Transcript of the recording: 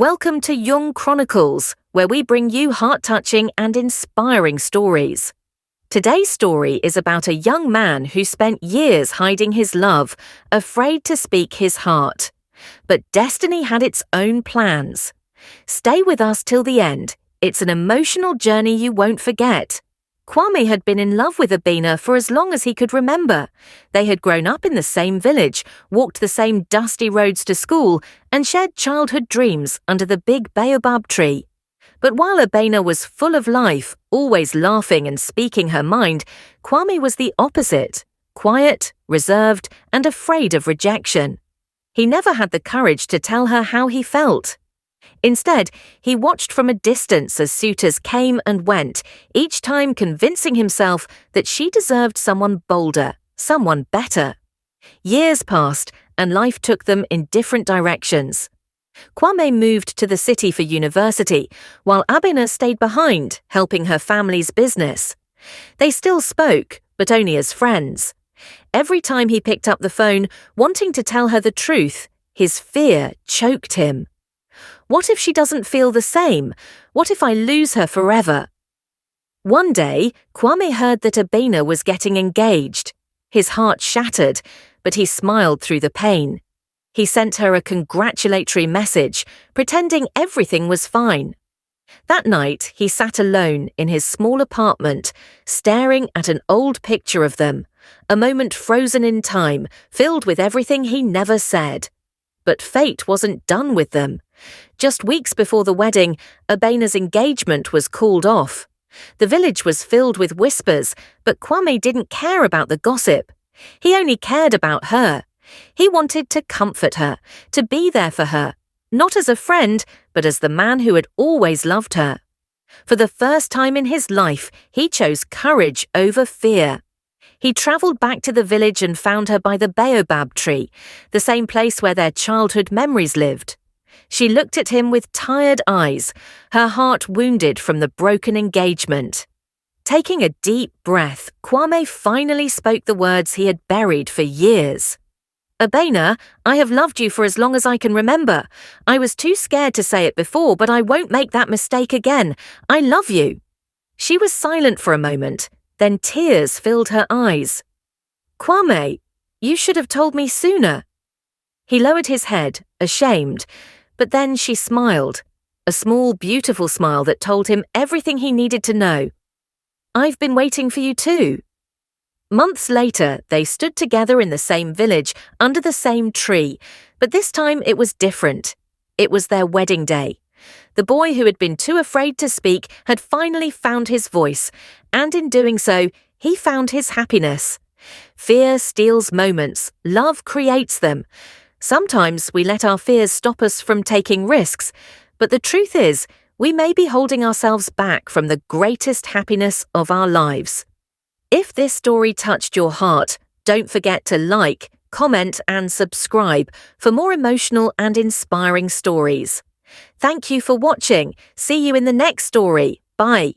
Welcome to Yung Chronicles, where we bring you heart-touching and inspiring stories. Today's story is about a young man who spent years hiding his love, afraid to speak his heart. But destiny had its own plans. Stay with us till the end. It's an emotional journey you won't forget. Kwame had been in love with Abena for as long as he could remember. They had grown up in the same village, walked the same dusty roads to school, and shared childhood dreams under the big baobab tree. But while Abena was full of life, always laughing and speaking her mind, Kwame was the opposite, quiet, reserved, and afraid of rejection. He never had the courage to tell her how he felt. Instead, he watched from a distance as suitors came and went, each time convincing himself that she deserved someone bolder, someone better. Years passed, and life took them in different directions. Kwame moved to the city for university, while Abena stayed behind, helping her family's business. They still spoke, but only as friends. Every time he picked up the phone, wanting to tell her the truth, his fear choked him. What if she doesn't feel the same? What if I lose her forever? One day, Kwame heard that Abena was getting engaged. His heart shattered, but he smiled through the pain. He sent her a congratulatory message, pretending everything was fine. That night, he sat alone in his small apartment, staring at an old picture of them, a moment frozen in time, filled with everything he never said. But fate wasn't done with them. Just weeks before the wedding, Abena's engagement was called off. The village was filled with whispers, but Kwame didn't care about the gossip. He only cared about her. He wanted to comfort her, to be there for her, not as a friend, but as the man who had always loved her. For the first time in his life, he chose courage over fear. He travelled back to the village and found her by the baobab tree, the same place where their childhood memories lived. She looked at him with tired eyes, her heart wounded from the broken engagement. Taking a deep breath, Kwame finally spoke the words he had buried for years. "Abena, I have loved you for as long as I can remember. I was too scared to say it before, but I won't make that mistake again. I love you." She was silent for a moment, then tears filled her eyes. "Kwame, you should have told me sooner." He lowered his head, ashamed, but then she smiled, a small, beautiful smile that told him everything he needed to know. "I've been waiting for you too." Months later, they stood together in the same village, under the same tree, but this time it was different. It was their wedding day. The boy who had been too afraid to speak had finally found his voice, and in doing so, he found his happiness. Fear steals moments, love creates them. Sometimes we let our fears stop us from taking risks, but the truth is, we may be holding ourselves back from the greatest happiness of our lives. If this story touched your heart, don't forget to like, comment, and subscribe for more emotional and inspiring stories. Thank you for watching. See you in the next story. Bye.